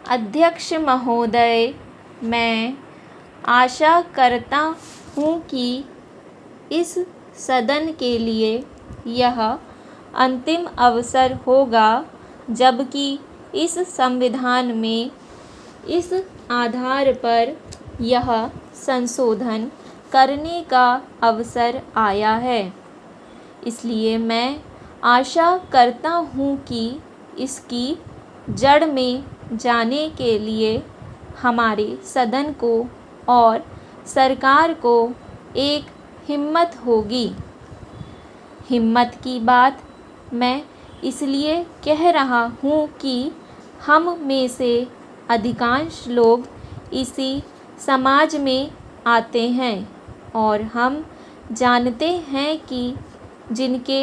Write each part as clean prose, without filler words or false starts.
अध्यक्ष महोदय, मैं आशा करता हूँ कि इस सदन के लिए यह अंतिम अवसर होगा जबकि इस संविधान में इस आधार पर यह संशोधन करने का अवसर आया है। इसलिए मैं आशा करता हूँ कि इसकी जड़ में जाने के लिए हमारे सदन को और सरकार को एक हिम्मत होगी। हिम्मत की बात मैं इसलिए कह रहा हूँ कि हम में से अधिकांश लोग इसी समाज में आते हैं और हम जानते हैं कि जिनके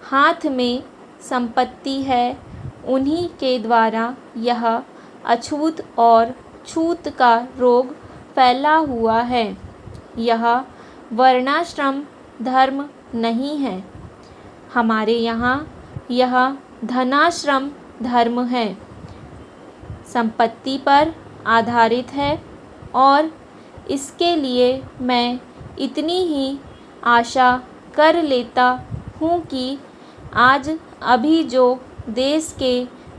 हाथ में संपत्ति है उन्हीं के द्वारा यह अछूत और छूत का रोग फैला हुआ है। यह वर्णाश्रम धर्म नहीं है। हमारे यहाँ यह धनाश्रम धर्म है, संपत्ति पर आधारित है और इसके लिए मैं इतनी ही आशा कर लेता हूँ कि आज अभी जो देश के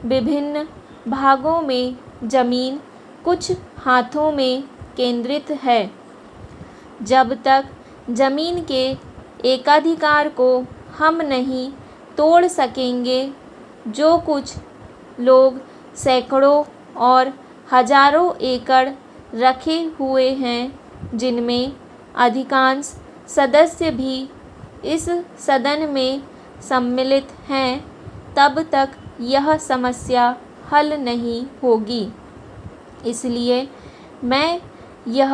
विभिन्न भागों में ज़मीन कुछ हाथों में केंद्रित है, जब तक ज़मीन के एकाधिकार को हम नहीं तोड़ सकेंगे, जो कुछ लोग सैकड़ों और हजारों एकड़ रखे हुए हैं, जिनमें अधिकांश सदस्य भी इस सदन में सम्मिलित हैं, तब तक यह समस्या हल नहीं होगी। इसलिए मैं यह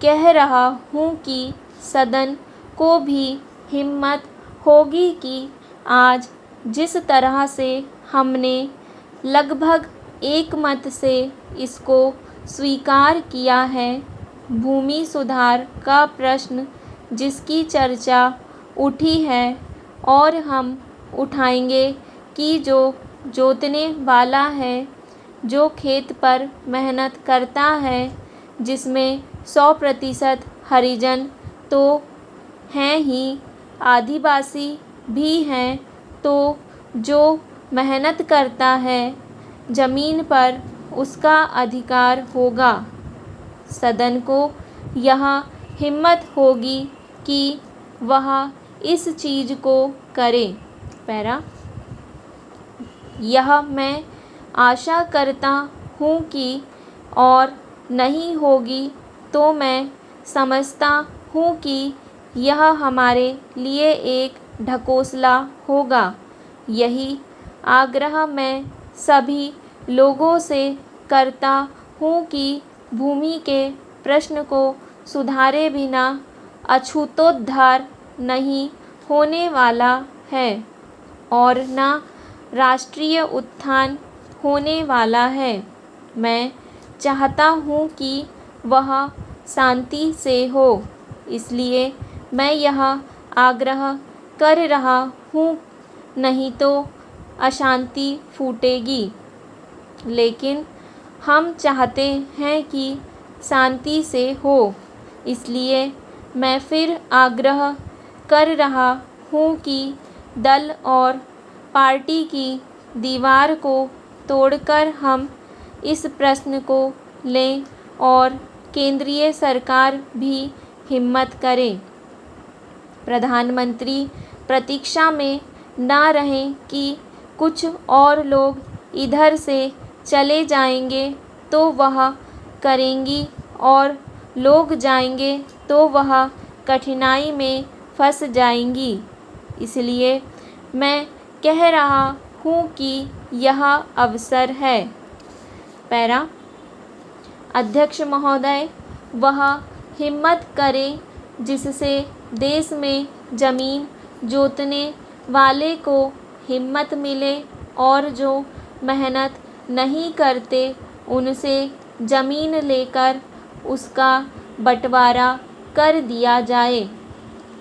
कह रहा हूँ कि सदन को भी हिम्मत होगी कि आज जिस तरह से हमने लगभग एकमत से इसको स्वीकार किया है, भूमि सुधार का प्रश्न जिसकी चर्चा उठी है और हम उठाएंगे कि जो जोतने वाला है, जो खेत पर मेहनत करता है, जिसमें 100% हरिजन तो हैं ही, आदिवासी भी हैं, तो जो मेहनत करता है ज़मीन पर उसका अधिकार होगा। सदन को यह हिम्मत होगी कि वह इस चीज़ को करे। यह मैं आशा करता हूँ कि और नहीं होगी तो मैं समझता हूँ कि यह हमारे लिए एक ढकोसला होगा। यही आग्रह मैं सभी लोगों से करता हूँ कि भूमि के प्रश्न को सुधारे बिना अछूतोद्धार नहीं होने वाला है और न राष्ट्रीय उत्थान होने वाला है। मैं चाहता हूँ कि वह शांति से हो, इसलिए मैं यह आग्रह कर रहा हूँ, नहीं तो अशांति फूटेगी। लेकिन हम चाहते हैं कि शांति से हो, इसलिए मैं फिर आग्रह कर रहा हूँ कि दल और पार्टी की दीवार को तोड़कर हम इस प्रश्न को लें और केंद्रीय सरकार भी हिम्मत करे। प्रधानमंत्री प्रतीक्षा में न रहें कि कुछ और लोग इधर से चले जाएंगे तो वह करेंगी और लोग जाएंगे तो वह कठिनाई में फंस जाएंगी। इसलिए मैं कह रहा हूँ कि यह अवसर है। अध्यक्ष महोदय, वह हिम्मत करें जिससे देश में ज़मीन जोतने वाले को हिम्मत मिले और जो मेहनत नहीं करते उनसे ज़मीन लेकर उसका बंटवारा कर दिया जाए।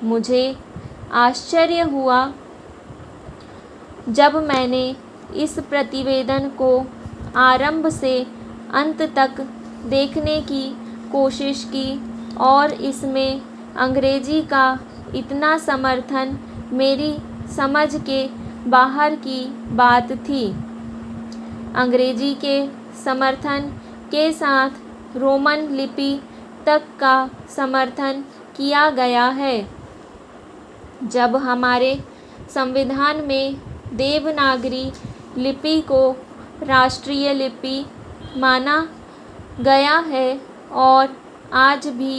मुझे आश्चर्य हुआ जब मैंने इस प्रतिवेदन को आरंभ से अंत तक देखने की कोशिश की और इसमें अंग्रेजी का इतना समर्थन मेरी समझ के बाहर की बात थी। अंग्रेजी के समर्थन के साथ रोमन लिपि तक का समर्थन किया गया है। जब हमारे संविधान में देवनागरी लिपि को राष्ट्रीय लिपि माना गया है और आज भी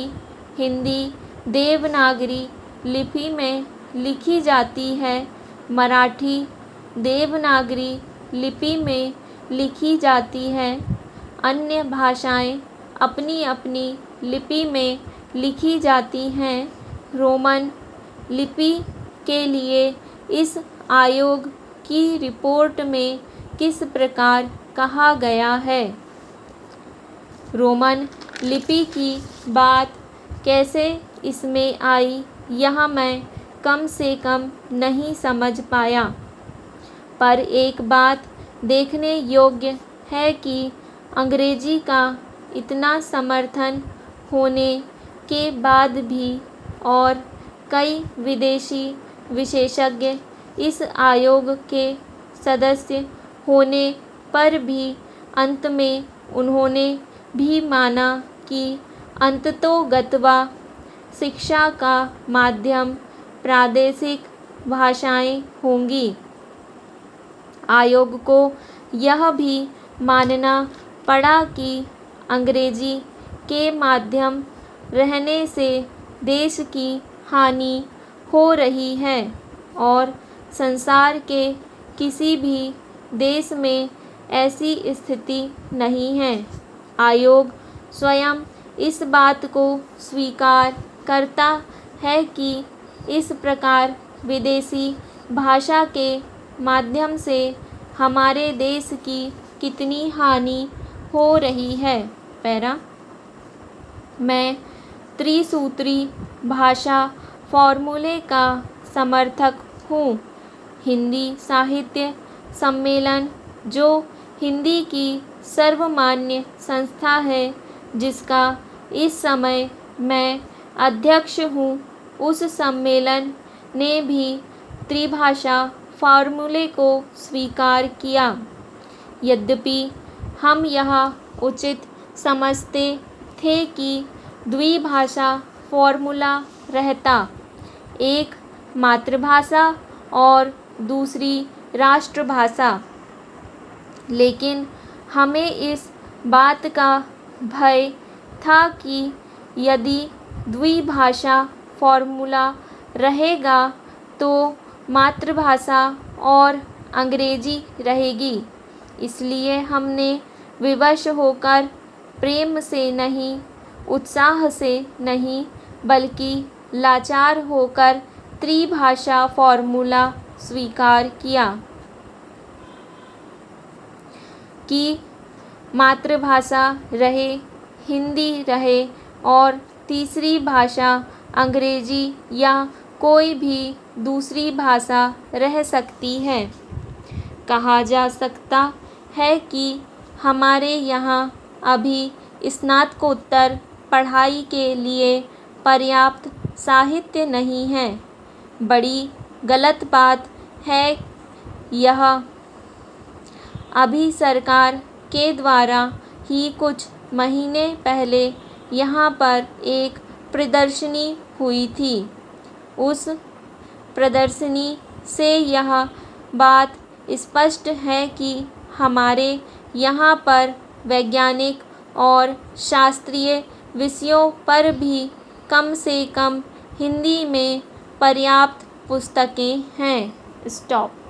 हिंदी देवनागरी लिपि में लिखी जाती है, मराठी देवनागरी लिपि में लिखी जाती है, अन्य भाषाएं अपनी अपनी लिपि में लिखी जाती हैं। रोमन लिपि के लिए इस आयोग की रिपोर्ट में किस प्रकार कहा गया है? रोमन लिपि की बात कैसे इसमें आई, यह मैं कम से कम नहीं समझ पाया। पर एक बात देखने योग्य है कि अंग्रेजी का इतना समर्थन होने के बाद भी और कई विदेशी विशेषज्ञ इस आयोग के सदस्य होने पर भी अंत में उन्होंने भी माना कि अंततोगत्वा शिक्षा का माध्यम प्रादेशिक भाषाएं होंगी। आयोग को यह भी मानना पड़ा कि अंग्रेजी के माध्यम रहने से देश की हानि हो रही है और संसार के किसी भी देश में ऐसी स्थिति नहीं है। आयोग स्वयं इस बात को स्वीकार करता है कि इस प्रकार विदेशी भाषा के माध्यम से हमारे देश की कितनी हानि हो रही है। पैरा मैं त्रिसूत्री भाषा फॉर्मूले का समर्थक हूँ। हिंदी साहित्य सम्मेलन, जो हिंदी की सर्वमान्य संस्था है जिसका इस समय मैं अध्यक्ष हूँ, उस सम्मेलन ने भी त्रिभाषा फॉर्मूले को स्वीकार किया। यद्यपि हम यह उचित समझते थे कि द्विभाषा फॉर्मूला रहता, एक मातृभाषा और दूसरी राष्ट्रभाषा, लेकिन हमें इस बात का भय था कि यदि द्विभाषा फॉर्मूला रहेगा तो मातृभाषा और अंग्रेजी रहेगी। इसलिए हमने विवश होकर, प्रेम से नहीं, उत्साह से नहीं, बल्कि लाचार होकर त्रिभाषा फॉर्मूला स्वीकार किया कि मातृभाषा रहे, हिंदी रहे और तीसरी भाषा अंग्रेजी या कोई भी दूसरी भाषा रह सकती है। कहा जा सकता है कि हमारे यहाँ अभी स्नातकोत्तर पढ़ाई के लिए पर्याप्त साहित्य नहीं है। बड़ी गलत बात है यह। अभी सरकार के द्वारा ही कुछ महीने पहले यहाँ पर एक प्रदर्शनी हुई थी। उस प्रदर्शनी से यह बात स्पष्ट है कि हमारे यहाँ पर वैज्ञानिक और शास्त्रीय विषयों पर भी कम से कम हिंदी में पर्याप्त पुस्तकें हैं। स्टॉप।